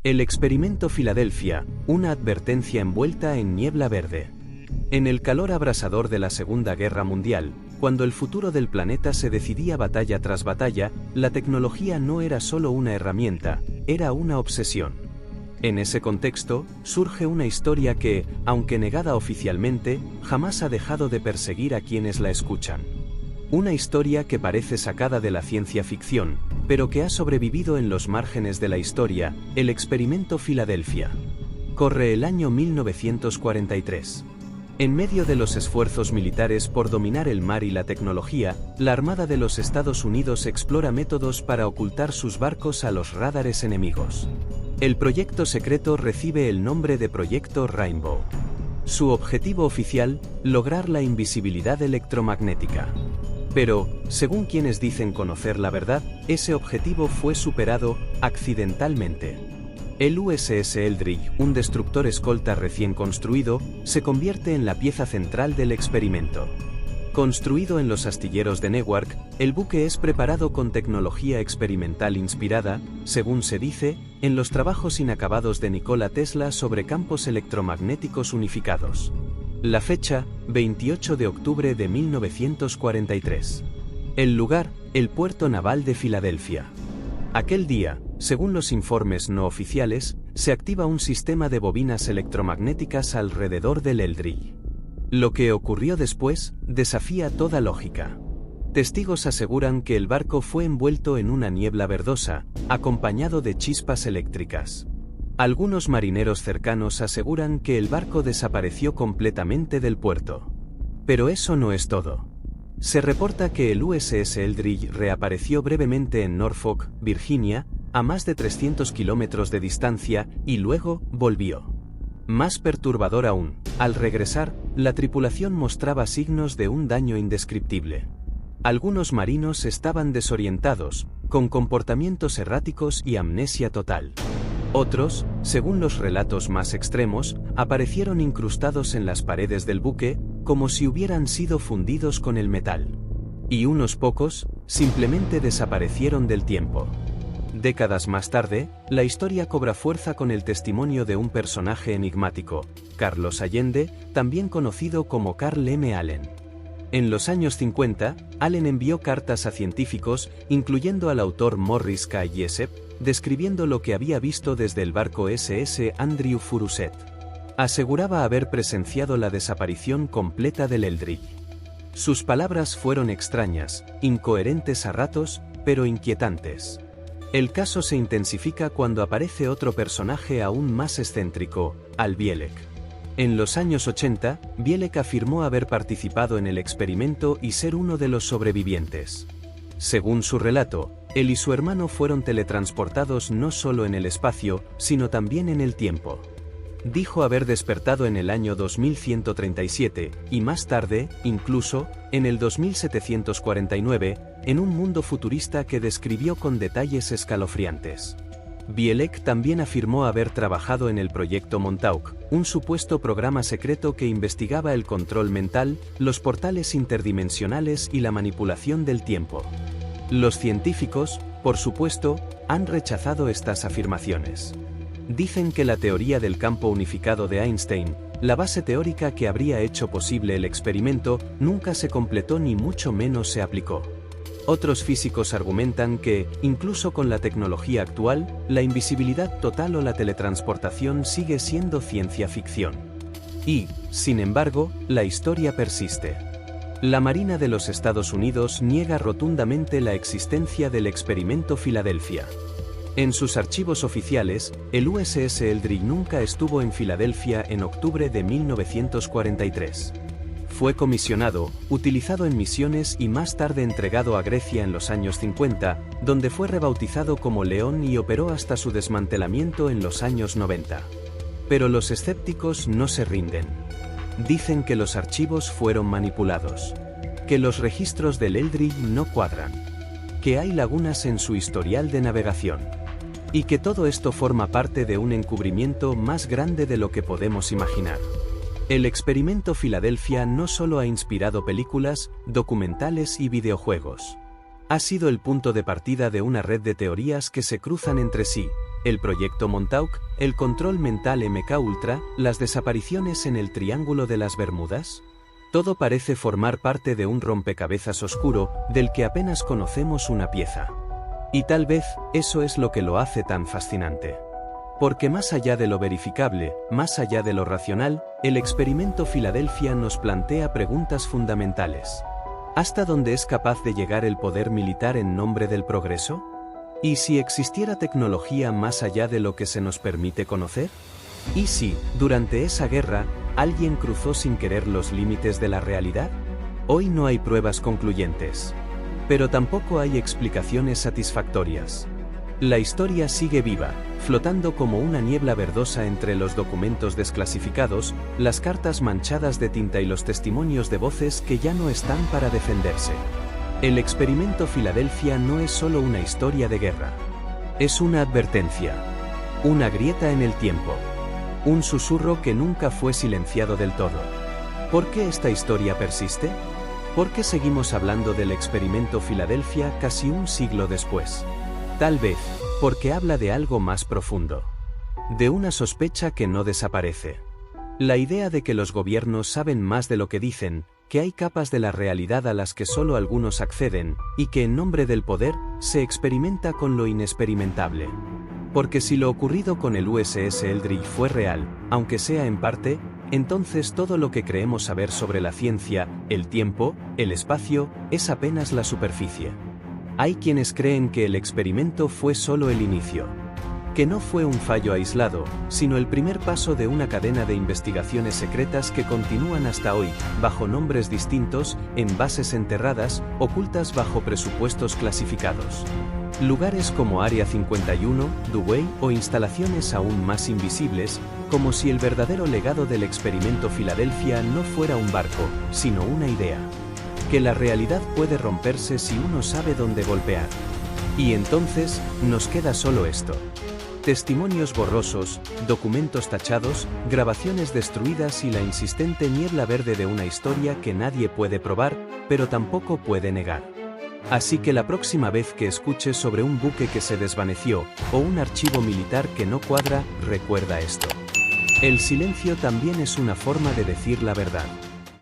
El experimento Filadelfia, una advertencia envuelta en niebla verde. En el calor abrasador de la Segunda Guerra Mundial, cuando el futuro del planeta se decidía batalla tras batalla, la tecnología no era solo una herramienta, era una obsesión. En ese contexto, surge una historia que, aunque negada oficialmente, jamás ha dejado de perseguir a quienes la escuchan. Una historia que parece sacada de la ciencia ficción, pero que ha sobrevivido en los márgenes de la historia, el experimento Filadelfia. Corre el año 1943. En medio de los esfuerzos militares por dominar el mar y la tecnología, la Armada de los Estados Unidos explora métodos para ocultar sus barcos a los radares enemigos. El proyecto secreto recibe el nombre de Proyecto Rainbow. Su objetivo oficial, lograr la invisibilidad electromagnética. Pero, según quienes dicen conocer la verdad, ese objetivo fue superado, accidentalmente. El USS Eldridge, un destructor escolta recién construido, se convierte en la pieza central del experimento. Construido en los astilleros de Newark, el buque es preparado con tecnología experimental inspirada, según se dice, en los trabajos inacabados de Nikola Tesla sobre campos electromagnéticos unificados. La fecha, 28 de octubre de 1943. El lugar, el puerto naval de Filadelfia. Aquel día, según los informes no oficiales, se activa un sistema de bobinas electromagnéticas alrededor del Eldridge. Lo que ocurrió después, desafía toda lógica. Testigos aseguran que el barco fue envuelto en una niebla verdosa, acompañado de chispas eléctricas. Algunos marineros cercanos aseguran que el barco desapareció completamente del puerto. Pero eso no es todo. Se reporta que el USS Eldridge reapareció brevemente en Norfolk, Virginia, a más de 300 kilómetros de distancia, y luego volvió. Más perturbador aún, al regresar, la tripulación mostraba signos de un daño indescriptible. Algunos marinos estaban desorientados, con comportamientos erráticos y amnesia total. Otros, según los relatos más extremos, aparecieron incrustados en las paredes del buque, como si hubieran sido fundidos con el metal. Y unos pocos, simplemente desaparecieron del tiempo. Décadas más tarde, la historia cobra fuerza con el testimonio de un personaje enigmático, Carlos Allende, también conocido como Carl M. Allen. En los años 50, Allen envió cartas a científicos, incluyendo al autor Morris K. Jessup, describiendo lo que había visto desde el barco SS Andrew Furuset. Aseguraba haber presenciado la desaparición completa del Eldridge. Sus palabras fueron extrañas, incoherentes a ratos, pero inquietantes. El caso se intensifica cuando aparece otro personaje aún más excéntrico, Al Bielek. En los años 80, Bielek afirmó haber participado en el experimento y ser uno de los sobrevivientes. Según su relato, él y su hermano fueron teletransportados no solo en el espacio, sino también en el tiempo. Dijo haber despertado en el año 2137, y más tarde, incluso, en el 2749, en un mundo futurista que describió con detalles escalofriantes. Bielek también afirmó haber trabajado en el proyecto Montauk, un supuesto programa secreto que investigaba el control mental, los portales interdimensionales y la manipulación del tiempo. Los científicos, por supuesto, han rechazado estas afirmaciones. Dicen que la teoría del campo unificado de Einstein, la base teórica que habría hecho posible el experimento, nunca se completó ni mucho menos se aplicó. Otros físicos argumentan que, incluso con la tecnología actual, la invisibilidad total o la teletransportación sigue siendo ciencia ficción. Y, sin embargo, la historia persiste. La Marina de los Estados Unidos niega rotundamente la existencia del experimento Filadelfia. En sus archivos oficiales, el USS Eldridge nunca estuvo en Filadelfia en octubre de 1943. Fue comisionado, utilizado en misiones y más tarde entregado a Grecia en los años 50, donde fue rebautizado como León y operó hasta su desmantelamiento en los años 90. Pero los escépticos no se rinden. Dicen que los archivos fueron manipulados, que los registros del Eldridge no cuadran, que hay lagunas en su historial de navegación, y que todo esto forma parte de un encubrimiento más grande de lo que podemos imaginar. El experimento Filadelfia no solo ha inspirado películas, documentales y videojuegos. Ha sido el punto de partida de una red de teorías que se cruzan entre sí, el proyecto Montauk, el control mental MK Ultra, las desapariciones en el Triángulo de las Bermudas? Todo parece formar parte de un rompecabezas oscuro, del que apenas conocemos una pieza. Y tal vez, eso es lo que lo hace tan fascinante. Porque más allá de lo verificable, más allá de lo racional, el experimento Filadelfia nos plantea preguntas fundamentales. ¿Hasta dónde es capaz de llegar el poder militar en nombre del progreso? ¿Y si existiera tecnología más allá de lo que se nos permite conocer? ¿Y si, durante esa guerra, alguien cruzó sin querer los límites de la realidad? Hoy no hay pruebas concluyentes. Pero tampoco hay explicaciones satisfactorias. La historia sigue viva, flotando como una niebla verdosa entre los documentos desclasificados, las cartas manchadas de tinta y los testimonios de voces que ya no están para defenderse. El experimento Filadelfia no es solo una historia de guerra. Es una advertencia. Una grieta en el tiempo. Un susurro que nunca fue silenciado del todo. ¿Por qué esta historia persiste? ¿Por qué seguimos hablando del experimento Filadelfia casi un siglo después? Tal vez, porque habla de algo más profundo. De una sospecha que no desaparece. La idea de que los gobiernos saben más de lo que dicen, que hay capas de la realidad a las que solo algunos acceden, y que en nombre del poder, se experimenta con lo inexperimentable. Porque si lo ocurrido con el USS Eldridge fue real, aunque sea en parte, entonces todo lo que creemos saber sobre la ciencia, el tiempo, el espacio, es apenas la superficie. Hay quienes creen que el experimento fue solo el inicio. Que no fue un fallo aislado, sino el primer paso de una cadena de investigaciones secretas que continúan hasta hoy, bajo nombres distintos, en bases enterradas, ocultas bajo presupuestos clasificados. Lugares como Área 51, Dewey o instalaciones aún más invisibles, como si el verdadero legado del experimento Filadelfia no fuera un barco, sino una idea. Que la realidad puede romperse si uno sabe dónde golpear. Y entonces, nos queda solo esto. Testimonios borrosos, documentos tachados, grabaciones destruidas y la insistente niebla verde de una historia que nadie puede probar, pero tampoco puede negar. Así que la próxima vez que escuches sobre un buque que se desvaneció, o un archivo militar que no cuadra, recuerda esto. El silencio también es una forma de decir la verdad.